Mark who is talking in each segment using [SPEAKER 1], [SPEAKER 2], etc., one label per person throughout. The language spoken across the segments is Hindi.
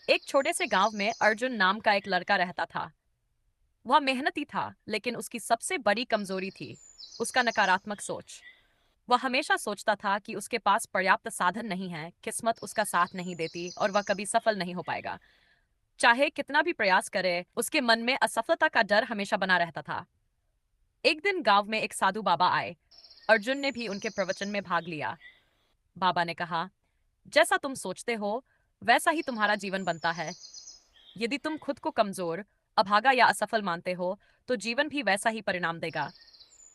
[SPEAKER 1] एक छोटे से गांव में अर्जुन नाम का एक लड़का रहता था। वह मेहनती था, लेकिन उसकी सबसे बड़ी कमजोरी थी उसका नकारात्मक सोच। वह हमेशा सोचता था कि उसके पास पर्याप्त साधन नहीं है, किस्मत उसका साथ नहीं देती और वह कभी सफल नहीं हो पाएगा। चाहे कितना भी प्रयास करे, उसके मन में असफलता का डर हमेशा बना रहता था। एक दिन गांव में एक साधु बाबा आए। अर्जुन ने भी उनके प्रवचन में भाग लिया। बाबा ने कहा, जैसा तुम सोचते हो वैसा ही तुम्हारा जीवन बनता है। यदि तुम खुद को कमजोर, अभागा या असफल मानते हो तो जीवन भी वैसा ही परिणाम देगा।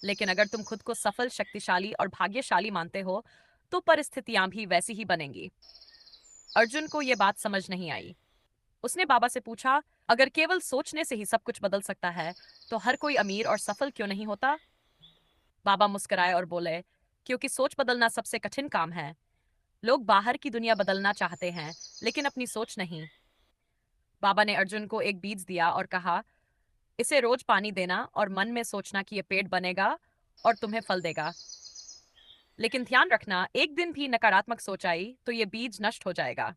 [SPEAKER 1] लेकिन अगर तुम खुद को सफल, शक्तिशाली और भाग्यशाली मानते हो तो परिस्थितियां भी वैसी ही बनेंगी। अर्जुन को यह बात समझ नहीं आई। उसने बाबा से पूछा, अगर केवल सोचने से ही सब कुछ बदल सकता है तो हर कोई अमीर और सफल क्यों नहीं होता? बाबा मुस्कुराए और बोले, क्योंकि सोच बदलना सबसे कठिन काम है। लोग बाहर की दुनिया बदलना चाहते हैं, लेकिन अपनी सोच नहीं। बाबा ने अर्जुन को एक बीज दिया और कहा, इसे रोज पानी देना और मन में सोचना कि यह पेड़ बनेगा और तुम्हें फल देगा। लेकिन ध्यान रखना, एक दिन भी नकारात्मक सोच आई तो यह बीज नष्ट हो जाएगा।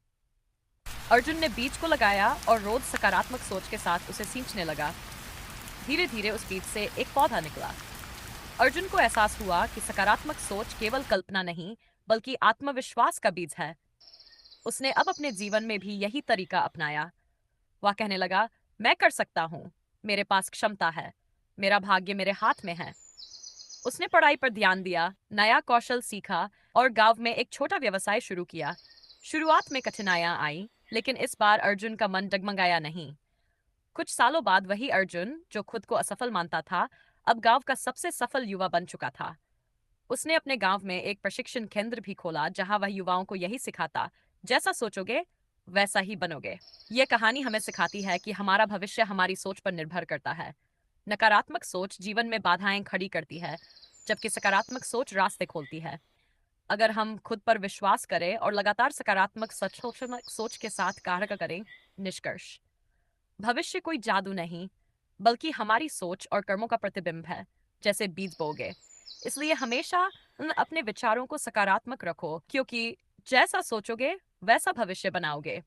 [SPEAKER 1] अर्जुन ने बीज को लगाया और रोज सकारात्मक सोच के साथ उसे सींचने लगा। धीरे धीरे उस बीज से एक पौधा निकला। अर्जुन को एहसास हुआ कि सकारात्मक सोच केवल कल्पना नहीं, बल्कि आत्मविश्वास का बीज है। उसने अब अपने जीवन में भी यही तरीका अपनाया। वह कहने लगा, मैं कर सकता हूँ, मेरे पास क्षमता है, मेरा भाग्य मेरे हाथ में है। उसने पढ़ाई पर ध्यान दिया, नया कौशल सीखा और गांव में एक छोटा व्यवसाय शुरू किया। शुरुआत में कठिनाइयां आई, लेकिन इस बार अर्जुन का मन डगमगाया नहीं। कुछ सालों बाद वही अर्जुन जो खुद को असफल मानता था, अब गांव का सबसे सफल युवा बन चुका था। उसने अपने गांव में एक प्रशिक्षण केंद्र भी खोला जहां वह युवाओं को यही सिखाता, जैसा सोचोगे वैसा ही बनोगे। यह कहानी हमें सिखाती है कि हमारा भविष्य हमारी सोच पर निर्भर करता है। नकारात्मक सोच जीवन में बाधाएं खड़ी करती है, जबकि सकारात्मक सोच रास्ते खोलती है। अगर हम खुद पर विश्वास करें और लगातार सकारात्मक सकारात्मक सोच के साथ कार्य करें। निष्कर्ष, भविष्य कोई जादू नहीं, बल्कि हमारी सोच और कर्मों का प्रतिबिंब है। जैसे बीज बोगे, इसलिए हमेशा अपने विचारों को सकारात्मक रखो, क्योंकि जैसा सोचोगे वैसा भविष्य बनाओगे।